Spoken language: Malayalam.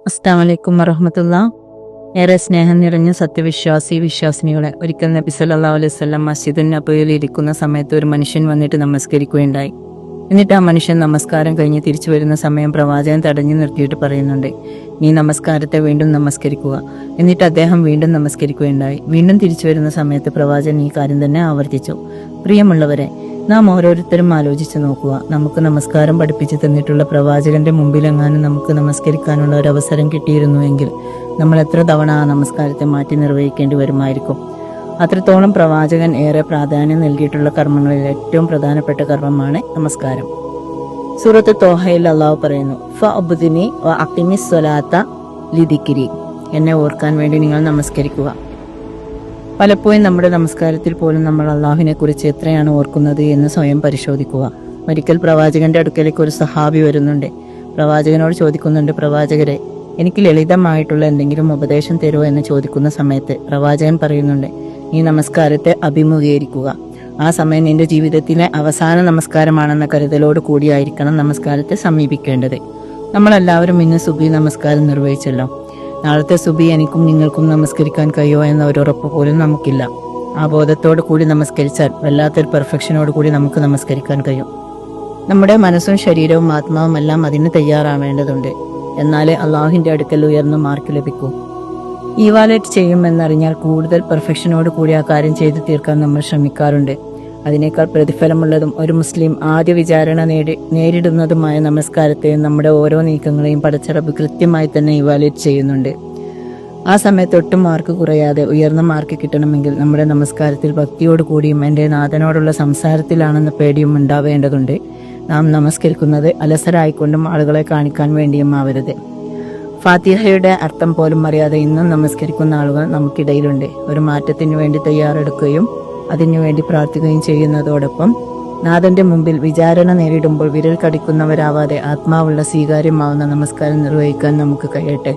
അസ്സലാമു അലൈക്കും വറഹ്മത്തുള്ളാ. ഏറെ സ്നേഹം നിറഞ്ഞ വിശ്വാസിനികളെ, ഒരിക്കൽ നബി സല്ലല്ലാഹു അലൈഹി വസല്ലം മസ്ജിദുൻ നബവിയിൽ ഇരിക്കുന്ന സമയത്ത് ഒരു മനുഷ്യൻ വന്നിട്ട് നമസ്കരിക്കുകയുണ്ടായി. എന്നിട്ട് ആ മനുഷ്യൻ നമസ്കാരം കഴിഞ്ഞ് തിരിച്ചു വരുന്ന സമയം പ്രവാചകൻ തടഞ്ഞു നിർത്തിയിട്ട് പറയുന്നുണ്ട്, നീ നമസ്കാരത്തെ വീണ്ടും നമസ്കരിക്കുക. എന്നിട്ട് അദ്ദേഹം വീണ്ടും നമസ്കരിക്കുകയുണ്ടായി. വീണ്ടും തിരിച്ചു വരുന്ന സമയത്ത് പ്രവാചകൻ ഈ കാര്യം തന്നെ ആവർത്തിച്ചു. പ്രിയമുള്ളവരെ, നാം ഓരോരുത്തരും ആലോചിച്ച് നോക്കുക. നമുക്ക് നമസ്കാരം പഠിപ്പിച്ചു തന്നിട്ടുള്ള പ്രവാചകന്റെ മുമ്പിലെങ്ങാനും നമുക്ക് നമസ്കരിക്കാനുള്ള ഒരു അവസരം കിട്ടിയിരുന്നുവെങ്കിൽ നമ്മൾ എത്ര തവണ ആ നമസ്കാരത്തെ മാറ്റി നിർവഹിക്കേണ്ടി വരുമായിരിക്കും. അത്രത്തോളം പ്രവാചകൻ ഏറെ പ്രാധാന്യം നൽകിയിട്ടുള്ള കർമ്മങ്ങളിൽ ഏറ്റവും പ്രധാനപ്പെട്ട കർമ്മമാണ് നമസ്കാരം. സൂറത്ത് തോഹയിൽ അള്ളാഹു പറയുന്നു, ഫഅബ്ദിനി വഅഖിമിസ് സ്വലാത്ത ലിദിക്രി, എന്നെ ഓർക്കാൻ വേണ്ടി നിങ്ങൾ നമസ്കരിക്കുക. പലപ്പോഴും നമ്മുടെ നമസ്കാരത്തിൽ പോലും നമ്മൾ അള്ളാഹുവിനെ കുറിച്ച് എത്രയാണ് ഓർക്കുന്നത് എന്ന് സ്വയം പരിശോധിക്കുക. ഒരിക്കൽ പ്രവാചകന്റെ അടുക്കലേക്ക് ഒരു സഹാബി വരുന്നുണ്ട്. പ്രവാചകനോട് ചോദിക്കുന്നുണ്ട്, പ്രവാചകരെ, എനിക്ക് ലളിതമായിട്ടുള്ള എന്തെങ്കിലും ഉപദേശം തരുമോ എന്ന് ചോദിക്കുന്ന സമയത്ത് പ്രവാചകൻ പറയുന്നുണ്ട്, നീ നമസ്കാരത്തെ അഭിമുഖീകരിക്കുക. ആ സമയം നിന്റെ ജീവിതത്തിലെ അവസാന നമസ്കാരമാണെന്ന കരുതലോട് കൂടിയായിരിക്കണം നമസ്കാരത്തെ സമീപിക്കേണ്ടത്. നമ്മളെല്ലാവരും ഇന്ന് സുബഹി നമസ്കാരം നിർവഹിച്ചല്ലോ. നാളത്തെ സുബഹി എനിക്കും നിങ്ങൾക്കും നമസ്കരിക്കാൻ കഴിയുമോ എന്ന ഒരു ഉറപ്പ് പോലും നമുക്കില്ല. ആ ബോധത്തോടു കൂടി നമസ്കരിച്ചാൽ വല്ലാത്തൊരു പെർഫെക്ഷനോട് കൂടി നമുക്ക് നമസ്കരിക്കാൻ കഴിയും. നമ്മുടെ മനസ്സും ശരീരവും ആത്മാവും എല്ലാം അതിന് തയ്യാറാവേണ്ടതുണ്ട്. എന്നാലേ അള്ളാഹുവിന്റെ അടുക്കൽ ഉയർന്ന മാർക്ക് ലഭിക്കൂ. ഇവാലുവേറ്റ് ചെയ്യുമെന്നറിഞ്ഞാൽ കൂടുതൽ പെർഫെക്ഷനോട് കൂടി ആ കാര്യം ചെയ്തു തീർക്കാൻ നമ്മൾ ശ്രമിക്കാറുണ്ട്. അതിനേക്കാൾ പ്രതിഫലമുള്ളതും ഒരു മുസ്ലിം ആദ്യ വിചാരണ നേരിടുന്നതുമായ നമസ്കാരത്തെയും നമ്മുടെ ഓരോ നീക്കങ്ങളെയും പടച്ചറബ് കൃത്യമായി തന്നെ ഇവാലുവേറ്റ് ചെയ്യുന്നുണ്ട്. ആ സമയത്ത് ഒട്ടും മാർക്ക് കുറയാതെ ഉയർന്ന മാർക്ക് കിട്ടണമെങ്കിൽ നമ്മുടെ നമസ്കാരത്തിൽ ഭക്തിയോടുകൂടിയും എൻ്റെ നാഥനോടുള്ള സംസാരത്തിലാണെന്ന പേടിയും ഉണ്ടാവേണ്ടതുണ്ട്. നാം നമസ്കരിക്കുന്നത് അലസരായിക്കൊണ്ടും ആളുകളെ കാണിക്കാൻ വേണ്ടിയും ആവരുത്. ഫാത്തിഹയുടെ അർത്ഥം പോലും അറിയാതെ ഇന്നും നമസ്കരിക്കുന്ന ആളുകൾ നമുക്കിടയിലുണ്ട്. ഒരു മാറ്റത്തിന് വേണ്ടി തയ്യാറെടുക്കുകയും അതിനുവേണ്ടി പ്രാർത്ഥിക്കുകയും ചെയ്യുന്നതോടൊപ്പം നാഥന്റെ മുമ്പിൽ വിചാരണ നേരിടുമ്പോൾ വിരൽ കടിക്കുന്നവരാവാതെ ആത്മാവുള്ള സ്വീകാര്യമാവുന്ന നമസ്കാരം നിർവഹിക്കാൻ നമുക്ക് കഴിയട്ടെ.